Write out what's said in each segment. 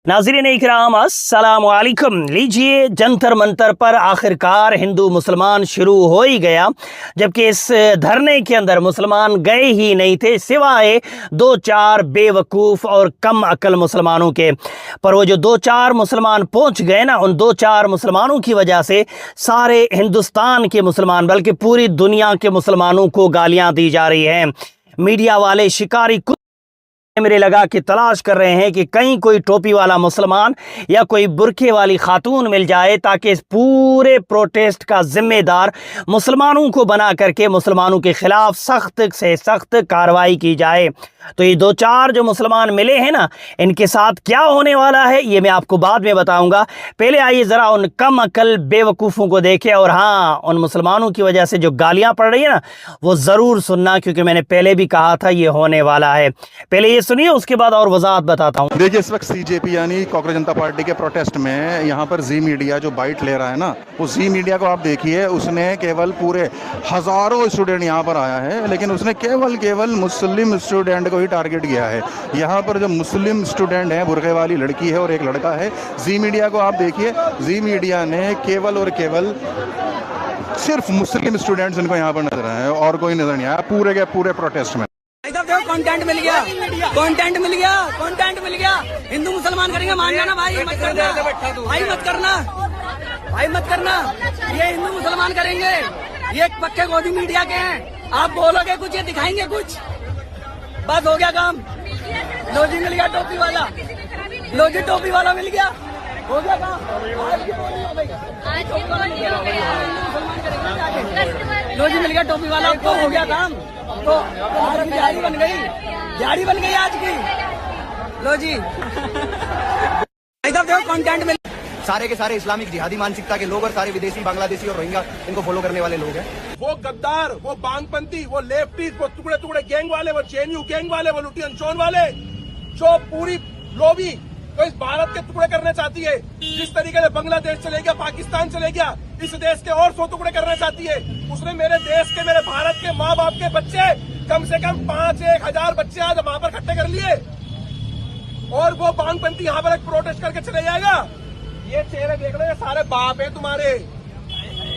नाज़रीन इकराम अस्सलाम वालेकुम। लीजिए, जंतर मंतर पर आखिरकार हिंदू मुसलमान शुरू हो ही गया, जबकि इस धरने के अंदर मुसलमान गए ही नहीं थे सिवाय दो चार बेवकूफ़ और कम अकल मुसलमानों के। पर वो जो दो चार मुसलमान पहुंच गए ना, उन दो चार मुसलमानों की वजह से सारे हिंदुस्तान के मुसलमान बल्कि पूरी दुनिया के मुसलमानों को गालियां दी जा रही हैं। मीडिया वाले शिकारी मेरे लगा कि तलाश कर रहे हैं कि कहीं कोई टोपी वाला मुसलमान या कोई बुरखे वाली खातून मिल जाए ताकि इस पूरे प्रोटेस्ट का जिम्मेदार मुसलमानों को बना करके मुसलमानों के खिलाफ सख्त से सख्त कार्रवाई की जाए। तो ये दो चार जो मुसलमान मिले हैं ना, इनके साथ क्या होने वाला है ये मैं आपको बाद में बताऊंगा। पहले आइए ज़रा उन कम अकल बेवकूफ़ों को देखें, और हाँ, उन मुसलमानों की वजह से जो गालियाँ पड़ रही है ना, वो ज़रूर सुनना, क्योंकि मैंने पहले भी कहा था ये होने वाला है। पहले ये सुनिए, उसके बाद और वजाहत बताता हूँ। देखिए, इस वक्त सीजेपी यानी कांग्रेस जनता पार्टी के प्रोटेस्ट में यहाँ पर जी मीडिया जो बाइट ले रहा है ना, वो जी मीडिया को आप देखिए, उसने केवल पूरे हज़ारों स्टूडेंट यहाँ पर आया है, लेकिन उसने केवल मुस्लिम स्टूडेंट को ही टारगेट किया है। यहाँ पर जो मुस्लिम स्टूडेंट है, बुरखे वाली लड़की है और एक लड़का है। जी मीडिया को आप देखिए, जी मीडिया ने केवल और केवल सिर्फ मुस्लिम स्टूडेंट्स इनको यहाँ पर नजर आए और कोई नजर नहीं आया पूरे के पूरे प्रोटेस्ट में। कंटेंट मिल गया, कंटेंट मिल गया, कंटेंट मिल गया। हिंदू मुसलमान करेंगे, मान जाना भाई, मत करना भाई, मत करना भाई, मत करना। ये हिंदू मुसलमान करेंगे, ये पक्के गोदी मीडिया के हैं। आप बोलोगे कुछ, ये दिखाएंगे कुछ, बस हो गया काम। लो जी, मिल गया टोपी वाला, लो जी टोपी वाला मिल गया, हो गया काम। लो जी, मिल गया टोपी वाला, तो हो गया काम। तो दिहाड़ी बन गई, दिहाड़ी बन गई आज की। लो जी, इधर देखो कंटेंट मिल। सारे के सारे इस्लामिक जिहादी मानसिकता के लोग और सारे विदेशी, बांग्लादेशी और रोहिंग्या इनको फॉलो करने वाले लोग हैं। वो गद्दार, वो बांगपंथी, वो लेफ्टिस्ट, वो टुकड़े टुकड़े गैंग वाले, वो जेएनयू गैंग वाले, वो लुटियन शोन वाले, जो पूरी लोबी तो इस भारत के टुकड़े करना चाहती है। जिस तरीके से बांग्लादेश चले गया, पाकिस्तान चले गया, इस देश के और 100 टुकड़े करना चाहती है। उसने मेरे देश के, मेरे भारत के माँ बाप के बच्चे, कम से कम 5-1,000 बच्चे आज वहां पर इकट्ठे कर लिए, और वो बांगपंथी यहाँ पर एक प्रोटेस्ट करके चले जाएगा। ये चेहरे देख लो, ये सारे बाप है तुम्हारे।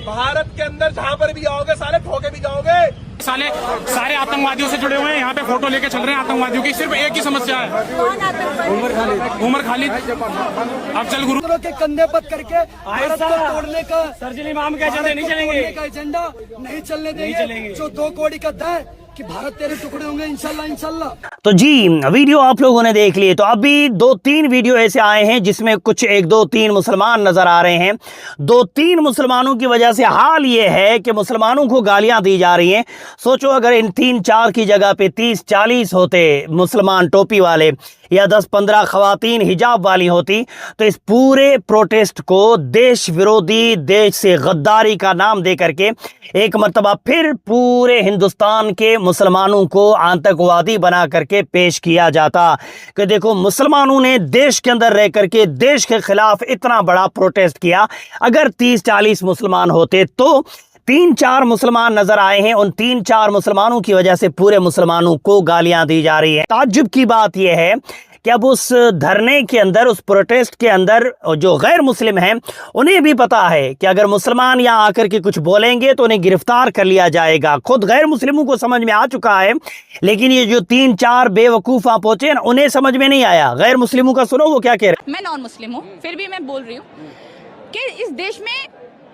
भारत के अंदर जहाँ पर भी जाओगे, सारे ठोके भी जाओगे। सारे आतंकवादियों से जुड़े हुए हैं, यहाँ पे फोटो लेके चल रहे हैं आतंकवादियों की। सिर्फ एक ही समस्या है, उमर खालिद अफजल गुरु के कंधे पर करके भारत को तोड़ने का, सर्जिल इमाम के एजेंडे नहीं चलेंगे, का एजेंडा नहीं चलने देंगे। जो 2 कौड़ी का दर कि भारत तेरे टुकड़े होंगे इंशाल्लाह, इंशाल्लाह। तो जी, वीडियो आप लोगों ने देख लिए। तो अभी 2-3 वीडियो ऐसे आए हैं जिसमें कुछ 1-2-3 मुसलमान नजर आ रहे हैं। 2-3 मुसलमानों की वजह से हाल ये है कि मुसलमानों को गालियां दी जा रही हैं। सोचो, अगर इन 3-4 की जगह पे 30-40 होते मुसलमान टोपी वाले, या 10-15 खवातीन हिजाब वाली होती, तो इस पूरे प्रोटेस्ट को देश विरोधी, देश से गद्दारी का नाम दे करके एक मर्तबा फिर पूरे हिंदुस्तान के मुसलमानों को आतंकवादी बना करके पेश किया जाता कि देखो, मुसलमानों ने देश के अंदर रह करके देश के खिलाफ इतना बड़ा प्रोटेस्ट किया। अगर 30-40 मुसलमान होते तो 3-4 मुसलमान नजर आए हैं, उन 3-4 मुसलमानों की वजह से पूरे मुसलमानों को गालियां दी जा रही है। ताज्जुब की बात यह है कि अब उस धरने के अंदर, उस प्रोटेस्ट के अंदर जो गैर मुस्लिम हैं, उन्हें भी पता है कि अगर मुसलमान यहाँ आकर के कुछ बोलेंगे तो उन्हें गिरफ्तार कर लिया जाएगा। खुद गैर मुस्लिमों को समझ में आ चुका है, लेकिन ये जो 3-4 बेवकूफ़ वहाँ पहुंचे ना, उन्हें समझ में नहीं आया। गैर मुस्लिमों का सुनो वो क्या कह रहे हैं। मैं नॉन मुस्लिम हूँ, फिर भी मैं बोल रही हूँ कि इस देश में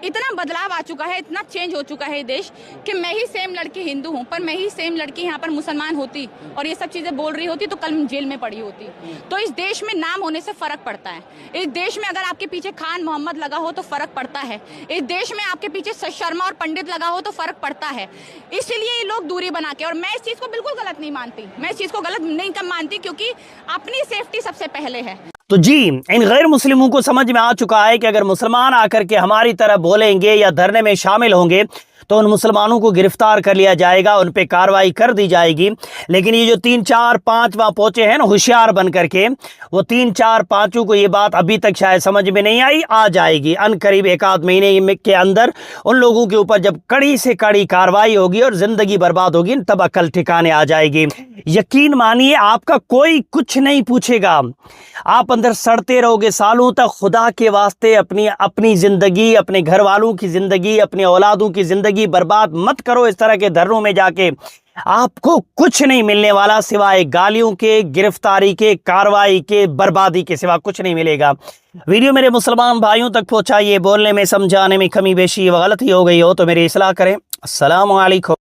इतना बदलाव आ चुका है, इतना चेंज हो चुका है ये देश, कि मैं ही सेम लड़की हिंदू हूँ, पर मैं ही सेम लड़की यहाँ पर मुसलमान होती और ये सब चीज़ें बोल रही होती तो कल जेल में पड़ी होती। तो इस देश में नाम होने से फ़र्क पड़ता है। इस देश में अगर आपके पीछे खान मोहम्मद लगा हो तो फ़र्क पड़ता है। इस देश में आपके पीछे शर्मा और पंडित लगा हो तो फ़र्क पड़ता है। इसलिए ये लोग दूरी बना के, और मैं इस चीज़ को बिल्कुल गलत नहीं मानती, मैं इस चीज़ को गलत नहीं कम मानती, क्योंकि अपनी सेफ्टी सबसे पहले है। तो जी, इन गैर मुस्लिमों को समझ में आ चुका है कि अगर मुसलमान आकर के हमारी तरह बोलेंगे या धरने में शामिल होंगे तो उन मुसलमानों को गिरफ्तार कर लिया जाएगा, उन पे कार्रवाई कर दी जाएगी। लेकिन ये जो 3, 4, 5 वहाँ पहुंचे हैं ना होशियार बन करके, वो 3, 4, 5 को ये बात अभी तक शायद समझ में नहीं आई, आ जाएगी अनकरीब 1 आध महीने के अंदर। उन लोगों के ऊपर जब कड़ी से कड़ी कार्रवाई होगी और जिंदगी बर्बाद होगी, तब अकल ठिकाने आ जाएगी। यकीन मानिए आपका कोई कुछ नहीं पूछेगा, आप अंदर सड़ते रहोगे सालों तक। खुदा के वास्ते अपनी जिंदगी, अपने घर वालों की जिंदगी, अपने औलादों की जिंदगी बर्बाद मत करो इस तरह के धरनों में जाके। आपको कुछ नहीं मिलने वाला सिवाय गालियों के, गिरफ्तारी के, कार्रवाई के, बर्बादी के सिवा कुछ नहीं मिलेगा। वीडियो मेरे मुसलमान भाइयों तक पहुंचाइए। बोलने में, समझाने में कमी बेशी व गलती हो गई हो तो मेरी इस्लाह करें। अस्सलाम वालेकुम।